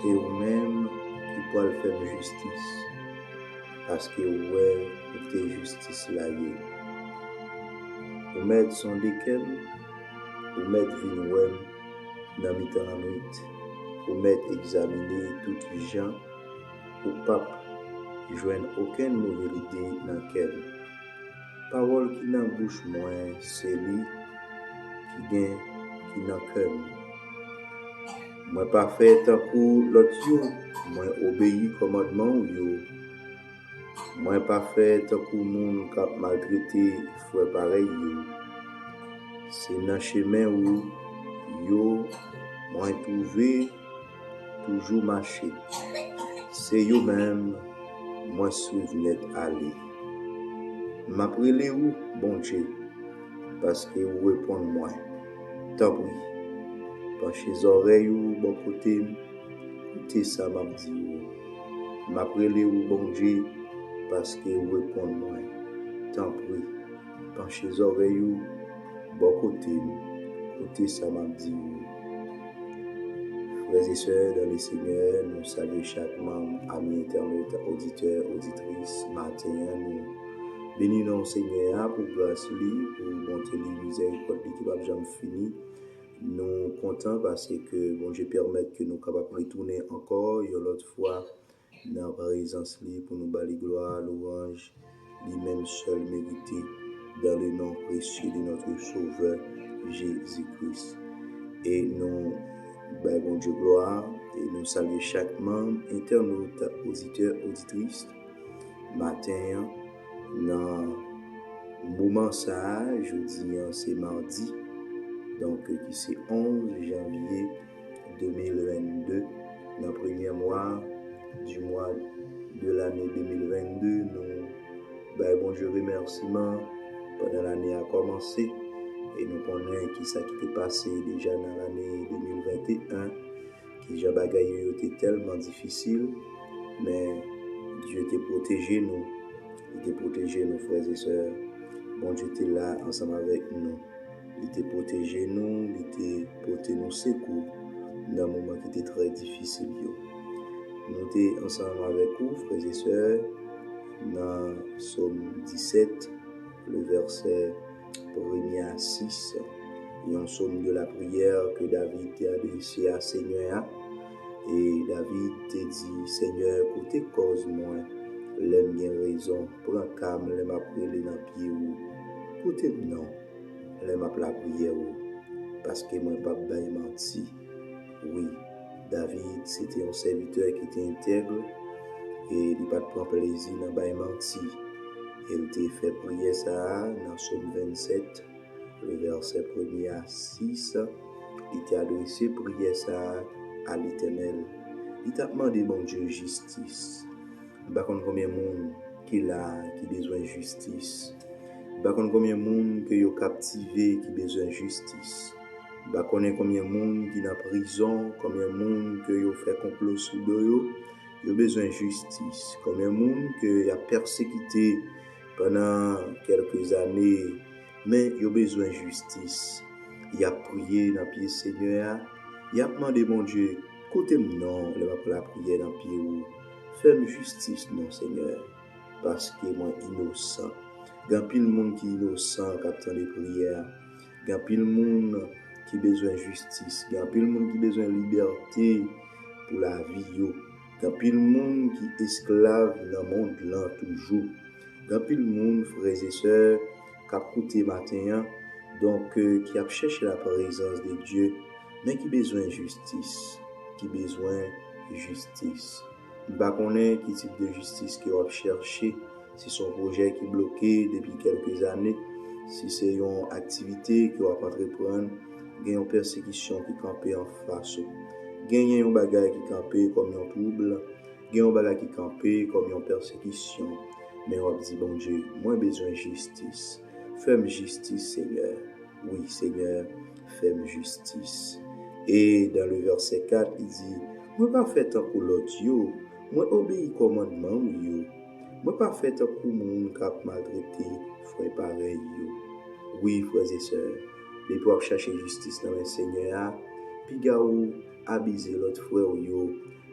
c'est vous-même qui pouvez faire justice. Parce que ouais, côté justice là, vous mettez son desquels, vous mettez vinouem dans le temps la nuit, vous mettez examiner toutes les gens, ou pas joindre aucune mauvaise idée dans laquelle. Parole qui n'a bouche moins, c'est lui qui gagne, qui n'a cœur. Moi pas fait tant pour l'autre yo, moi obéi commandement ou yo. Moi pas fait tant pour moun qui maltraité frère pareil yo. C'est dans chemin où yo moi trouvé toujours marcher. C'est yo même moi suivre net aller. M'a prélé ou bon Dieu parce que vous répondez moi. Tant pis. Penchez oreilles ou bon côté, écoutez ça m'a dit ou. M'a prélé ou bon Dieu parce que vous répondez moi. Tant pis. Penchez oreilles ou bon côté, écoutez ça m'a dit ou. Frères et sœurs dans le Seigneur, nous saluons chaque membre, amis internautes, auditeurs, auditrices, matin, nous bénissons le Seigneur pour grâce lui, pour monter les miséricordes qui va jamais finir. Nous comptons parce que bon Dieu permet que nous capables de retourner encore une autre fois dans la présence lui pour nous bâler gloire, louange, lui-même seul mérité dans le nom précieux de notre Sauveur Jésus-Christ. Et nous bon Dieu gloire et nous saluons chaque membre, internaute, auditeur, auditrice, matin, dans le moment ça, jeudi, c'est mardi, donc qui c'est 11 janvier 2022, dans le premier mois du mois de l'année 2022, nous bon Dieu remerciement pendant l'année a commencé. Et nous connaissons qui ça qui est passé déjà dans l'année 2021, qui j'ai bagaille était tellement difficile, mais Dieu t'a protégé nous, il t'a protégé nos frères et sœurs. Bon Dieu était là ensemble avec nous, il t'a protégé nous, il t'a porté nos secours dans un moment qui était très difficile. Nous étions ensemble avec vous, frères et sœurs, dans Psaume 17, le verset 1 à 6, et en somme de la prière que David a adressé à Seigneur. Et David te dit, Seigneur, côté cause moi, l'aime bien raison, prends calme, l'aime après les dans pied ou, côté non, l'aime après la prière ou, parce que moi pas bail menti. Oui, David c'était un serviteur qui était intègre et il pas prendre plaisir dans bail menti. Il t'a fait prier ça dans Psaume 27, le verset 1 à 6. Il t'a adressé prier ça à l'Éternel. Il t'a demandé, bon Dieu, justice. Par contre, combien de monde qui besoin de justice. Par contre, combien de monde qui est captivé qui besoin de justice. Par contre, combien de monde qui est en prison, combien de monde qui a fait complot sous eux, il a besoin de justice. Combien de monde qui a persécuté pendant quelques années, mais il a besoin de justice. Il a prié dans le pied Seigneur. Il a demandé, mon Dieu, côté non, il va pas la prière dans le pied où. Fais-moi justice, non, Seigneur, parce que moi innocent. Il y a pile monde qui est innocent, qui attend les prières. Il y a pile monde qui a besoin de justice. Il y a pile monde qui a besoin de liberté pour la vie. Il y a pile monde qui est esclave dans le monde là toujours. Il y a pile monde, frères et sœurs, qui a écouté matin, donc qui a cherché la présence de Dieu, mais qui a besoin de justice. Qui a besoin de justice. Je ne sais pas quel type de justice qu'il va chercher, si son projet qui est bloqué depuis quelques années, si c'est une activité qu'il va entreprendre, il y a une persécution qui campe en face. Il y a un bagage qui campe comme un trouble, il y a un bagage qui campe comme une persécution. Mais on dit, bon Dieu, moi j'ai besoin de justice. Fais-moi justice, Seigneur. Oui, Seigneur, fais-moi justice. Et dans le verset 4, il dit, moi pas fait tant pour l'autre, moi obéis commandement, moi pas fait tant pour monde qui a maltraité, frère pareil, Oui, frères et sœurs, les pour chercher justice dans le Seigneur, puis gaou abiser l'autre frère,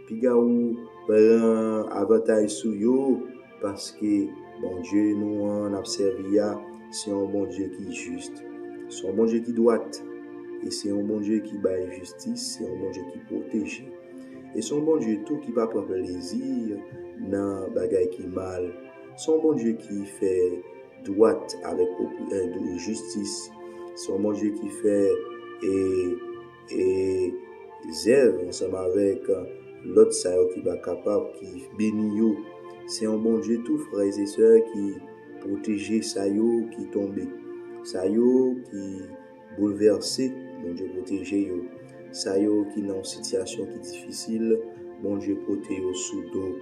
puis gars ou prend avantage sur yo parce que bon Dieu nous en a servi à c'est un bon Dieu qui est juste, c'est un bon Dieu qui doit et c'est un bon Dieu qui baille justice, c'est un bon Dieu qui protège. Et son bon Dieu tout qui va prendre plaisir dans bagaille qui mal. Son bon Dieu qui fait droite avec justice. Son bon Dieu qui fait et zèle ensemble avec l'autre ça qui va capable qui bénit yo. C'est un bon Dieu tout frères et sœurs qui protège ça yo qui tombe. Ça yo qui bouleversé, bon Dieu protège yo. Ça yo qui dans une situation qui difficile, bon Dieu protège yo sous dos.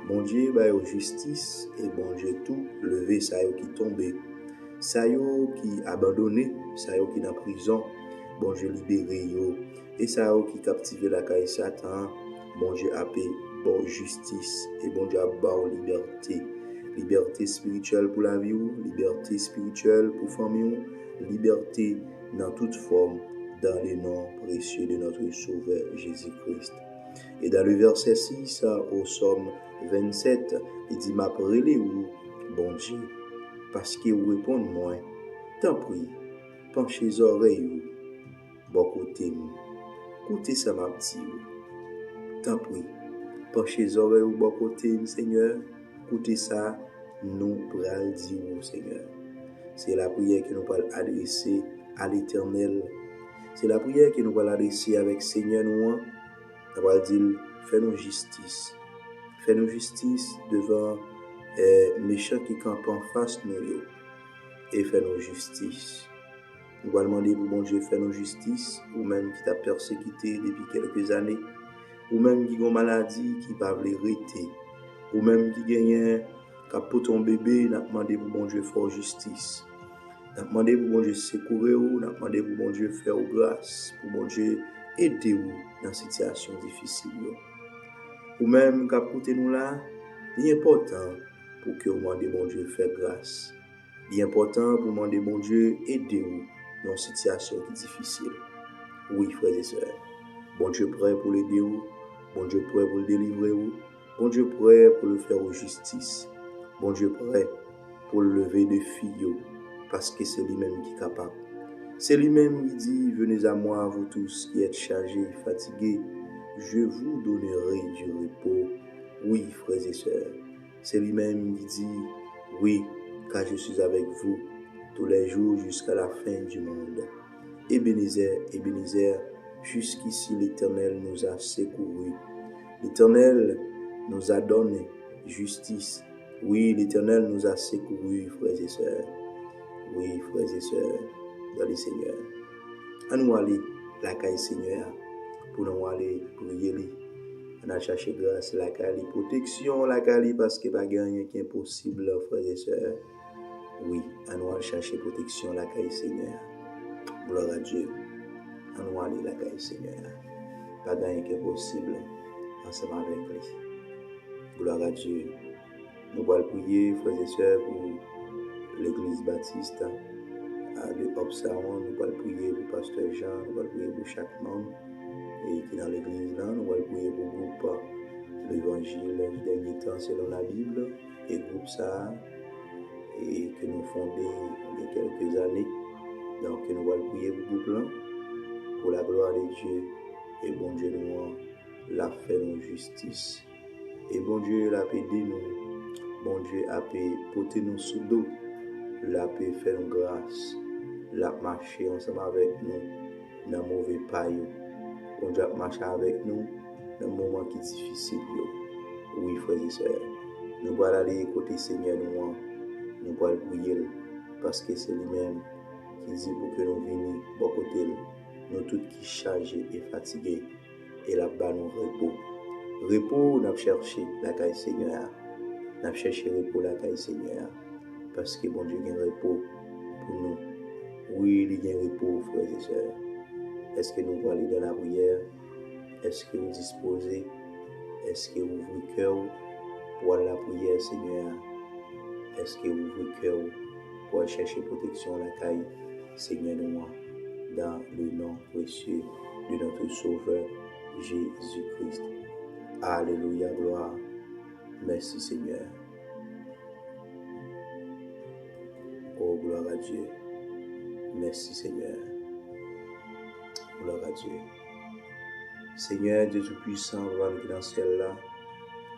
Bon Dieu va yo justice et bon Dieu tout lever ça yo qui tombé. Ça yo qui abandonné, ça yo qui dans prison, bon Dieu libéré yo. Et ça yo qui captivé la caille Satan, bon Dieu a paix, bon justice et bon Dieu a bon liberté. Liberté spirituelle pour la vie, liberté spirituelle pour la famille, liberté dans toute forme, dans le nom précieux de notre Sauveur Jésus-Christ. Et dans le verset 6 au Psaume 27, il dit, m'appelez ou bon Dieu, parce que vous répondez moi, tant pis, penchez les oreilles, bon côté, écoutez ça ma petite, tant pis, penchez les oreilles, bon côté, Seigneur, écoutez ça, nous pral dire, Seigneur. C'est la prière que nous allons adresser à l'Éternel. C'est la prière que nous allons adresser avec Seigneur nous. Nous allons dire, fais-nous justice. Fais-nous justice devant les méchants qui campent en face de nous. Et fais-nous justice. Nous allons demander pour bon Dieu, fais-nous justice, ou même qui t'a persécuté depuis quelques années, ou même qui a une maladie qui ne peut pas l'arrêter, ou même qui gagne pour ton bébé, n'a demandé pour bon Dieu faire justice. N'a demandé pour bon Dieu secourir ou, n'a demandé pour bon Dieu faire grâce, pour bon Dieu aider ou dans cette situation difficile. Ou même qu'à côté nous là, il est important pour que vous demandez bon Dieu faire grâce. Il est important pour demander bon Dieu aider ou dans une situation qui est difficile. Oui, frères et sœurs. Bon Dieu prêt pour l'aider ou, bon Dieu prêt pour le délivrer ou, bon Dieu prêt pour le faire justice. Bon Dieu prêt pour le lever de filles, parce que c'est lui-même qui est capable. C'est lui-même qui dit, venez à moi, vous tous qui êtes chargés, fatigués, je vous donnerai du repos. Oui, frères et sœurs. C'est lui-même qui dit, oui, car je suis avec vous tous les jours jusqu'à la fin du monde. Ebenezer, Ebenezer, jusqu'ici l'Éternel nous a secourus. L'Éternel nous a donné justice. Oui, l'Éternel nous a secourus, frères et sœurs. Oui, frères et sœurs, dans le Seigneur. À nous aller, la caille Seigneur, pour nous aller prier. On a cherché grâce, la caille, protection, la caille, parce que pas rien qui est impossible, frères et sœurs. Oui, à nous aller chercher protection, la caille Seigneur. Gloire à Dieu. À nous aller, la caille Seigneur. Pas rien qui est possible, ensemble avec lui. Gloire à Dieu. Nous allons prier, frères et sœurs, pour l'église baptiste de Obsaron. Nous allons prier pour pasteur Jean, nous allons prier pour chaque membre et qui est dans l'église là. Nous allons prier pour le groupe l'évangile du dernier temps selon la Bible et groupe ça et que nous fondé il y a quelques années. Donc nous allons prier pour le groupe là pour la gloire de Dieu et bon Dieu nous l'a fait nous justice et bon Dieu l'a aidé nous. Bon Dieu a pu porter nous sous dos, l'a pu faire nous grâce, l'a marché ensemble avec nous dans mauvais pas. Bon Dieu a marché avec nous dans un moment qui est difficile. Oui, frères et sœurs, nous allons aller côté Seigneur nous allons prier parce que c'est lui-même qui dit pour que nous venions bon côté nous tous qui chargés et fatigués et là-bas nous repos. Repos, nous avons cherché la caille Seigneur. Nous avons cherché repos la caille Seigneur. Parce que bon Dieu a un repos pour nous. Oui, il y a un repos, frères et sœurs. Est-ce que nous allons aller dans la prière? Est-ce que vous disposez? Est-ce que vous ouvrez le cœur pour aller à la prière, Seigneur? Est-ce que vous ouvrez le cœur pour aller chercher protection à la caille, Seigneur de moi, dans le nom précieux de notre Sauveur Jésus-Christ? Alléluia, gloire. Merci Seigneur. Oh, gloire à Dieu. Merci Seigneur. Gloire à Dieu. Seigneur, Dieu Tout-Puissant, roi qui dans le ciel là,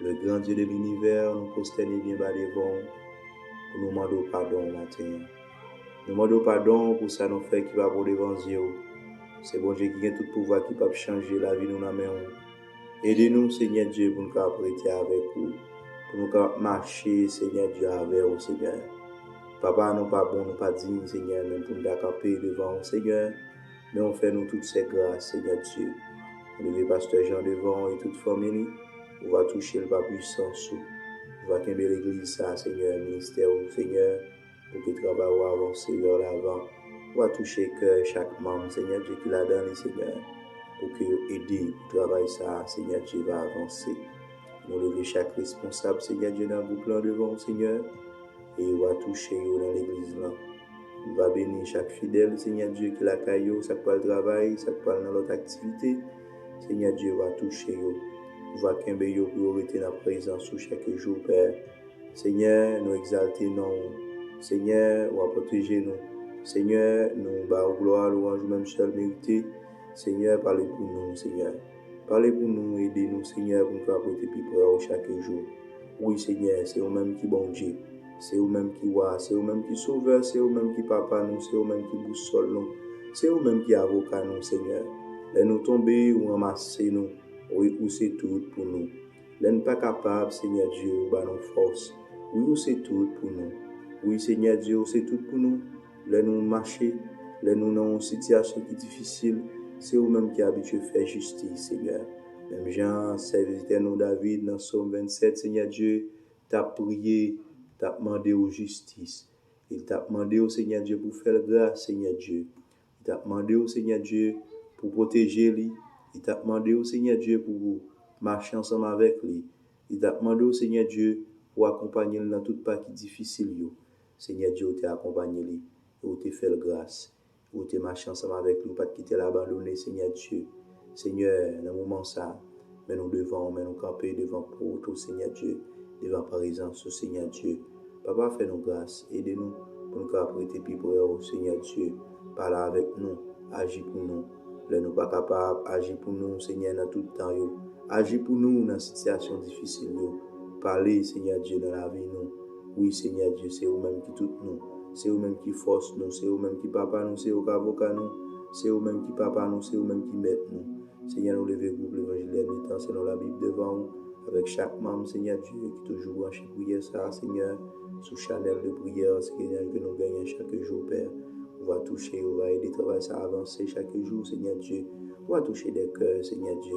le grand Dieu de l'univers, nous prosternons bien bas devant, pour nous demander pardon matin. Nous demandons pardon pour ça nous fait qui va pour devant Dieu. C'est bon Dieu qui a tout pouvoir qui peut changer la vie de nous dans main. Aidez-nous, Seigneur Dieu, pour nous prêter avec vous, pour nous marcher, Seigneur Dieu, avec vous, Seigneur. Papa, nous pas bon, nous pas dignes, Seigneur, même pour nous camper devant vous, Seigneur. Mais on fait nous toutes ces grâces, Seigneur Dieu. On lever pasteur Jean devant et toute famille. On va toucher le pas puissance. On va quimber l'église, ça, Seigneur, ministère, Seigneur, pour que le travail avance vers l'avant. On va toucher cœur chaque membre, Seigneur Dieu, qui l'a donné, Seigneur, pour que aider pour travailler ça, Seigneur Dieu, va avancer. Nous lever chaque responsable, Seigneur Dieu, dans le groupe là devant, Seigneur, et on va toucher dans l'église là. On va bénir chaque fidèle, Seigneur Dieu, qui l'a caillou, ça peut le travail, ça peut dans l'autre activité. Seigneur Dieu va toucher vous. On va quimber vous pour rester dans la présence chaque jour, Père. Seigneur, nous exalter non. Seigneur, on va protéger nous. Seigneur, nous bas gloire, louange, même seul mérité. Seigneur, parlez pour nous, Seigneur. Parlez pour nous, aidez-nous, Seigneur, pour nous faire prêter plus près chaque jour. Oui, Seigneur, c'est vous-même qui bon Dieu. C'est vous-même qui voit, c'est vous-même qui sauveur, c'est vous-même qui papa nous, c'est vous-même qui boussole nous. C'est vous-même qui avocat nous, Seigneur. Les nous tomber ou ramasser nous, oui, ou c'est tout pour nous. Les nous pas capable, Seigneur Dieu, ou bah nos forces. Oui, ou c'est tout pour nous. Oui, Seigneur Dieu, ou c'est tout pour nous. Les nous marcher, les nous dans une situation qui est difficile, c'est vous-même qui habitué à faire justice, Seigneur. Même Jean, serviteur nous David, dans Psaume 27, Seigneur Dieu, t'as prié, t'as demandé aux justice. Il t'a demandé au Seigneur Dieu pour faire grâce, Seigneur Dieu. Il t'a demandé au Seigneur Dieu pour protéger lui. Il t'a demandé au Seigneur Dieu pour marcher ensemble avec lui. Il t'a demandé au Seigneur Dieu pour accompagner lui dans toute partie difficile. Seigneur Dieu, t'a accompagné lui. Et t'a fait grâce. Et t'a marché ensemble avec lui. Pas de quitter l'abandonner, Seigneur Dieu. Seigneur, dans le moment ça, mais nous devons, mais nous camper devant pour tout, Seigneur Dieu. Devant par exemple, Seigneur Dieu. Papa, fais-nous grâce. Aidez-nous pour nous prêter plus près au Seigneur Dieu. Parle avec nous. Agis pour nous. Là, nous pas capables, agis pour nous, Seigneur, dans tout le temps. Agis pour nous dans situation difficile. Parlez, Seigneur Dieu, dans la vie. Nous. Oui, Seigneur Dieu, c'est vous-même qui tout nous. C'est vous-même qui force nous. C'est vous-même qui papa nous. C'est vous qui avocat nous. C'est vous-même qui papa nous. C'est vous-même qui met nous. Seigneur, nous levez groupe l'évangile des temps, c'est dans la Bible devant nous. Avec chaque membre, Seigneur Dieu, qui toujours branché prière ça, Seigneur, sous chanel de prière, Seigneur, que nous gagnons chaque jour, Père. On va toucher, on va aider travail ça à avancer chaque jour, Seigneur Dieu. On va toucher des cœurs, Seigneur Dieu,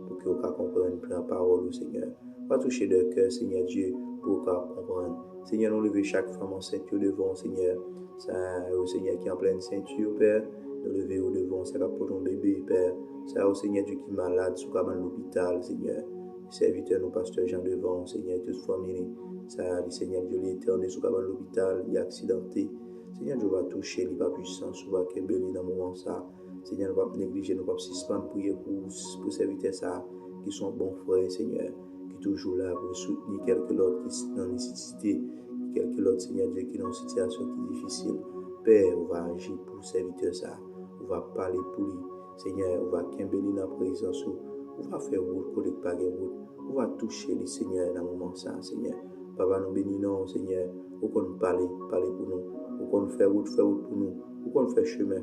pour qu'on comprenne la parole, Seigneur. On va toucher des cœurs, Seigneur Dieu, pour qu'on comprenne. Seigneur, nous lever chaque femme enceinte devant, Seigneur. Ça, au Seigneur qui est en pleine ceinture, Père. Nous lever au devant, ça va pour ton bébé, Père. Ça, au Seigneur Dieu qui est malade, sous comme l'hôpital, Seigneur. Serviteur, nous, pasteur Jean devant, Seigneur, toute famille. Ça, le Seigneur Dieu l'éternel, sous comme l'hôpital, il est accidenté. Seigneur, Dieu va toucher, il va puissance, il va kembeli dans le moment ça. Seigneur, nous va négliger, nous va suspendre, prier pour serviteur ça, qui sont bons frères, Seigneur, qui toujours là pour soutenir quelques autres qui sont dans nécessité, quelques autres, Seigneur Dieu, qui sont dans une situation qui est difficile. Père, on va agir pour serviteur ça, on va parler pour lui. Seigneur, on va kembeli dans la présence, on va faire route, collecte par route, on va toucher le Seigneur dans le moment ça, Seigneur. Papa, nous bénissons, Seigneur, pour qu'on parle pour nous. Pour qu'on fait route pour nous. Pour qu'on fait chemin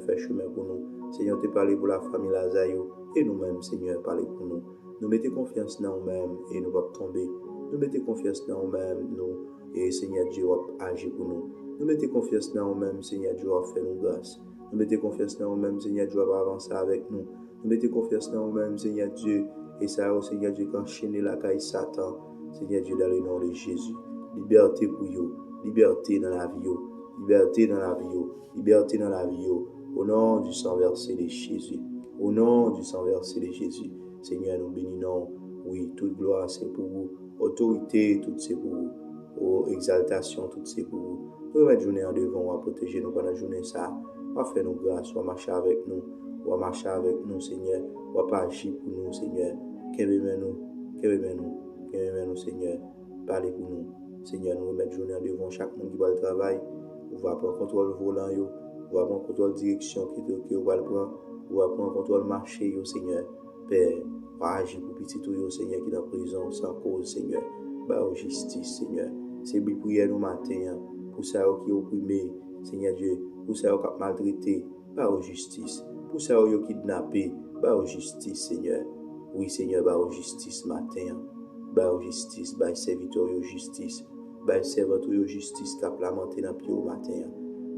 pour nous. Seigneur, te parler pour la famille Lazayo. Et nous-mêmes, Seigneur, parler pour nous. Nous mettons confiance dans nous-mêmes et nous va tomber. Nous mettons confiance dans nous-mêmes, nous. Et Seigneur Dieu va agir pour nous. Nous mettons confiance dans nous-mêmes, Seigneur Dieu va faire nous grâce. Nous mettons confiance dans nous-mêmes, Seigneur Dieu va avancer avec nous. Nous mettons confiance dans nous-mêmes, Seigneur Dieu. Et ça, Seigneur Dieu, qu'enchaîner la caille Satan. Seigneur Dieu, dans le nom de Jésus. Liberté pour vous. Liberté dans la vie. Liberté dans la vie, liberté dans la vie, au nom du sang versé de Jésus, au nom du sang versé de Jésus. Seigneur, nous bénissons, oui, toute gloire c'est pour vous, autorité, tout c'est pour vous, oh, exaltation, tout c'est pour vous. Nous mettre journée en devant, on va protéger nous pendant la journée ça, on va faire nos grâces, on va marcher avec nous, Seigneur, on va pas agir pour nous, Seigneur, nous, Seigneur. Parlez pour nous. Seigneur, nous remettons journée devant chaque monde qui va le travail. On va prendre contrôle volant, on va prendre contrôle direction qui va le prendre. On va prendre contrôle marché, Seigneur. Père, on va agir pour petit tout, Seigneur, qui est en prison sans cause, Seigneur. Bah, justice, Seigneur. C'est bien prière nous matin, pour ça qui est opprimé, Seigneur Dieu, pour ça qui est maltraité, bah, justice. Pour ça qui est kidnappé, bah, justice, Seigneur. Oui, Seigneur, bah, justice matin. Bah, justice, bah, serviteur justice. Bah, serviteur justice qui a lamenté dans le pied au matin.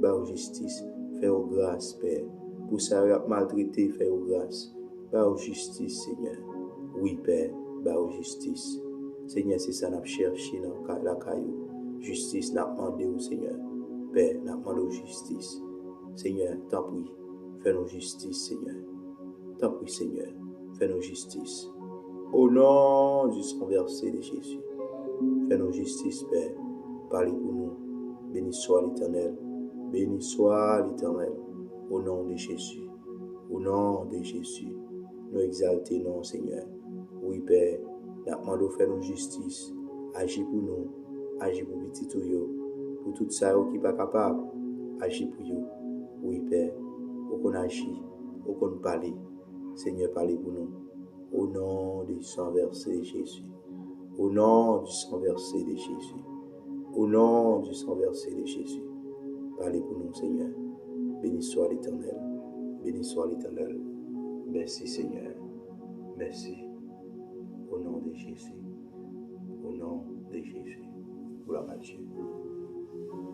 Bah, justice. Fais-nous grâce, Père. Pour ça qui est maltraité, fais-nous grâce. Bah, justice, Seigneur. Oui, Père, bah, justice. Seigneur, c'est ça nous cherché dans la caillou. Justice n'a demandé au Seigneur. Père, n'a demandé justice. Seigneur, t'en prie, fais-nous justice, Seigneur. T'en prie, Seigneur, fais-nous justice. Au nom du sang versé de Jésus, fais-nous justice, Père. Parlez pour nous. Béni soit l'Éternel. Béni soit l'Éternel. Au nom de Jésus. Au nom de Jésus. Nous exaltons, Seigneur. Oui, Père. N'a demandé faire nous justice, agis pour nous, agis pour petit tout yo, pour tout ça qui n'est pas capable, agis pour yo. Oui, Père, au qu'on agit, au qu'on parle, Seigneur, parlez pour nous. Au nom du sang versé de Jésus, au nom du sang versé de Jésus, au nom du sang versé de Jésus, parlez pour nous, Seigneur. Béni soit l'Éternel, béni soit l'Éternel. Merci, Seigneur, merci. Au nom de Jésus. Au nom de Jésus. Gloire à Dieu.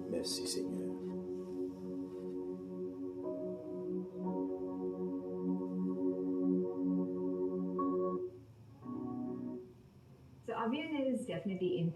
Merci Seigneur. So Avian is definitely in